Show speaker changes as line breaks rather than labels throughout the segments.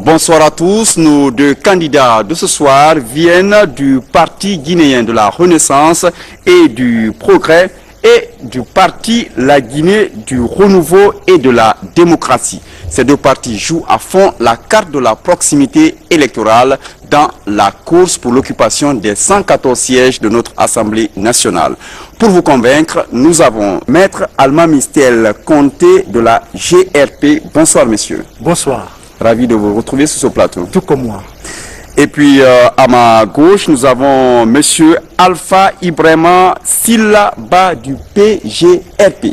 Bonsoir à tous. Nos deux candidats de ce soir viennent du Parti guinéen de la Renaissance et du Progrès et du Parti La Guinée du Renouveau et de la Démocratie. Ces deux partis jouent à fond la carte de la proximité électorale dans la course pour l'occupation des 114 sièges de notre Assemblée nationale. Pour vous convaincre, nous avons Maître Alma Mistel Conté de la GRP. Bonsoir, messieurs.
Bonsoir.
Ravi de vous retrouver sur ce plateau.
Tout comme moi.
Et puis à ma gauche, nous avons monsieur Alpha Ibrahima Sillaba du PGRP.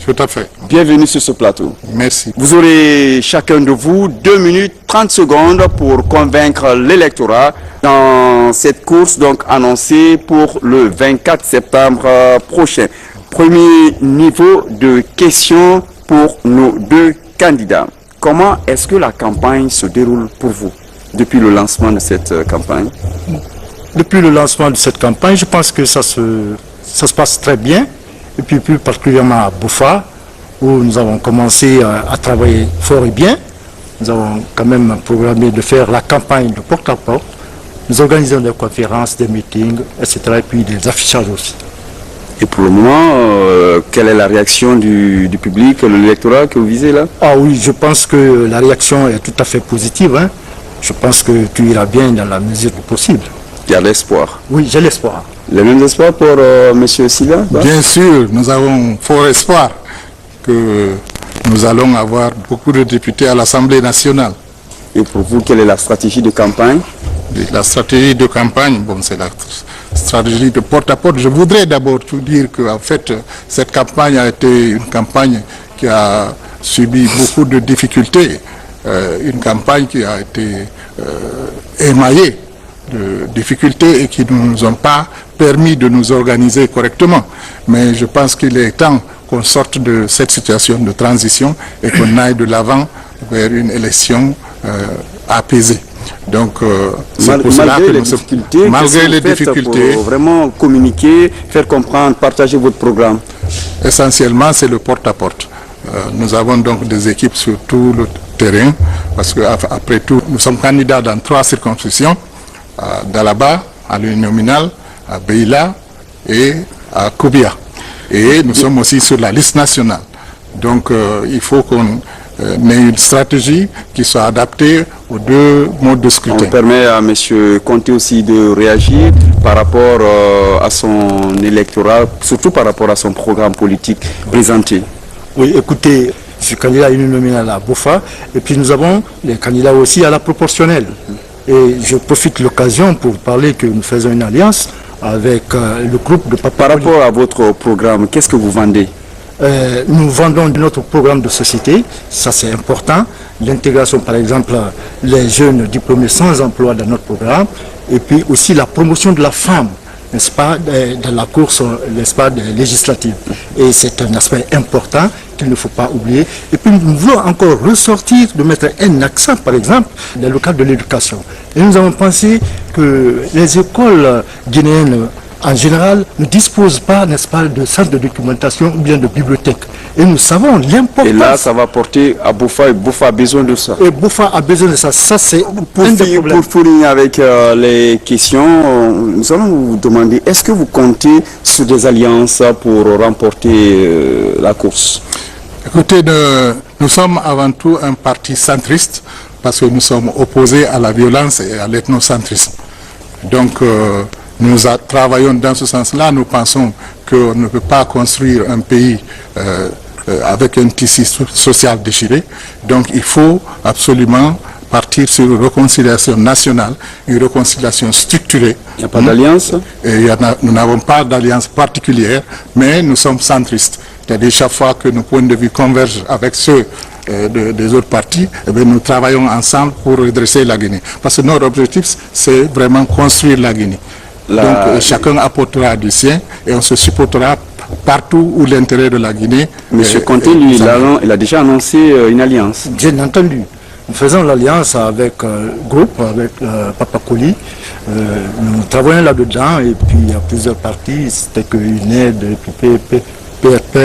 Tout à fait.
Bienvenue sur ce plateau.
Merci.
Vous aurez chacun de vous 2 minutes 30 secondes pour convaincre l'électorat dans cette course donc annoncée pour le 24 septembre prochain. Premier niveau de questions pour nos deux candidats. Comment est-ce que la campagne se déroule pour vous depuis le lancement de cette campagne?
Depuis le lancement de cette campagne, je pense que ça se passe très bien. Et puis plus particulièrement à Boufa, où nous avons commencé à travailler fort et bien. Nous avons quand même programmé de faire la campagne de porte à porte. Nous organisons des conférences, des meetings, etc. Et puis des affichages aussi.
Et pour le moment, quelle est la réaction du public, de l'électorat que vous visez là?
Ah oui, je pense que la réaction est tout à fait positive. Hein. Je pense que tu iras bien dans la mesure du possible.
Il y a l'espoir.
Oui, j'ai l'espoir.
Le même espoir pour M. Silla?
Bien sûr, nous avons fort espoir que nous allons avoir beaucoup de députés à l'Assemblée nationale.
Et pour vous, quelle est la stratégie de campagne?
La stratégie de campagne, bon, c'est la stratégie de porte à porte. Je voudrais d'abord tout dire qu'en fait, cette campagne a été une campagne qui a subi beaucoup de difficultés. Une campagne qui a été émaillée de difficultés et qui ne nous ont pas permis de nous organiser correctement. Mais je pense qu'il est temps qu'on sorte de cette situation de transition et qu'on aille de l'avant vers une élection apaisée. Donc,
malgré les difficultés, pour vraiment communiquer, faire comprendre, partager votre programme.
Essentiellement, c'est le porte-à-porte. Nous avons donc des équipes sur tout le terrain, parce qu'après tout, nous sommes candidats dans 3 circonscriptions, à Dalaba, à l'Uninominal, à Beila et à Koubia. Et nous sommes aussi sur la liste nationale. Donc, il faut qu'on ait une stratégie qui soit adaptée aux 2 modes de scrutin.
On permet à M. Conté aussi de réagir par rapport à son électorat, surtout par rapport à son programme politique présenté.
Oui, écoutez, je suis candidat à une nominale à Boufa, et puis nous avons les candidats aussi à la proportionnelle. Et je profite de l'occasion pour parler que nous faisons une alliance avec le groupe de Papa.
Par rapport à votre programme, qu'est-ce que vous vendez?
Nous vendons notre programme de société, ça c'est important. L'intégration par exemple, les jeunes diplômés sans emploi dans notre programme, et puis aussi la promotion de la femme, n'est-ce pas, dans la course, n'est-ce pas, législative. Et c'est un aspect important qu'il ne faut pas oublier. Et puis nous voulons encore ressortir, de mettre un accent par exemple dans le cadre de l'éducation. Et nous avons pensé que les écoles guinéennes en général ne disposent pas, n'est-ce pas, de centres de documentation ou bien de bibliothèques. Et nous savons l'importance. Et
là, ça va porter à Boufa, et Boufa a besoin de ça.
Et Boufa a besoin de ça. Ça, c'est un des problèmes.
Pour finir avec les questions, nous allons vous demander, est-ce que vous comptez sur des alliances pour remporter la course?
Écoutez, nous sommes avant tout un parti centriste parce que nous sommes opposés à la violence et à l'ethnocentrisme. Donc, nous travaillons dans ce sens-là. Nous pensons qu'on ne peut pas construire un pays avec un tissu social déchiré. Donc il faut absolument partir sur une réconciliation nationale, une réconciliation structurée.
Il n'y a pas d'alliance?
Nous n'avons pas d'alliance particulière, mais nous sommes centristes. C'est-à-dire chaque fois que nos points de vue convergent avec ceux des autres partis, eh bien, nous travaillons ensemble pour redresser la Guinée. Parce que notre objectif, c'est vraiment construire la Guinée. Donc chacun apportera du sien et on se supportera partout où l'intérêt de la Guinée...
Monsieur Conté, lui, il a déjà annoncé une alliance.
Bien entendu. Nous faisons l'alliance avec le groupe, avec Papa Koli. Nous travaillons là-dedans et puis il y a plusieurs partis, c'était qu'une aide, PPP. PRP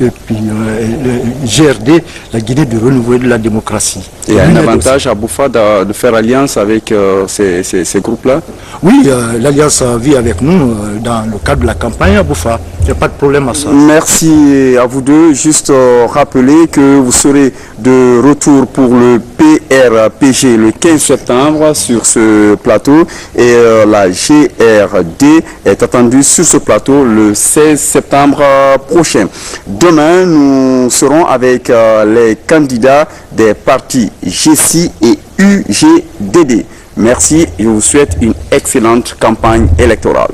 et puis le GRD, la Guinée du renouveau et de la démocratie.
Et il y a un avantage à Boufa de faire alliance avec ces groupes-là?
Oui, l'Alliance vit avec nous dans le cadre de la campagne à Boufa. Il n'y a pas de problème à ça.
Merci à vous deux. Juste rappeler que vous serez de retour pour le PRPG le 15 septembre sur ce plateau et la GRD est attendue sur ce plateau le 16 septembre prochain. Demain, nous serons avec les candidats des partis GECI et UGDD. Merci et je vous souhaite une excellente campagne électorale.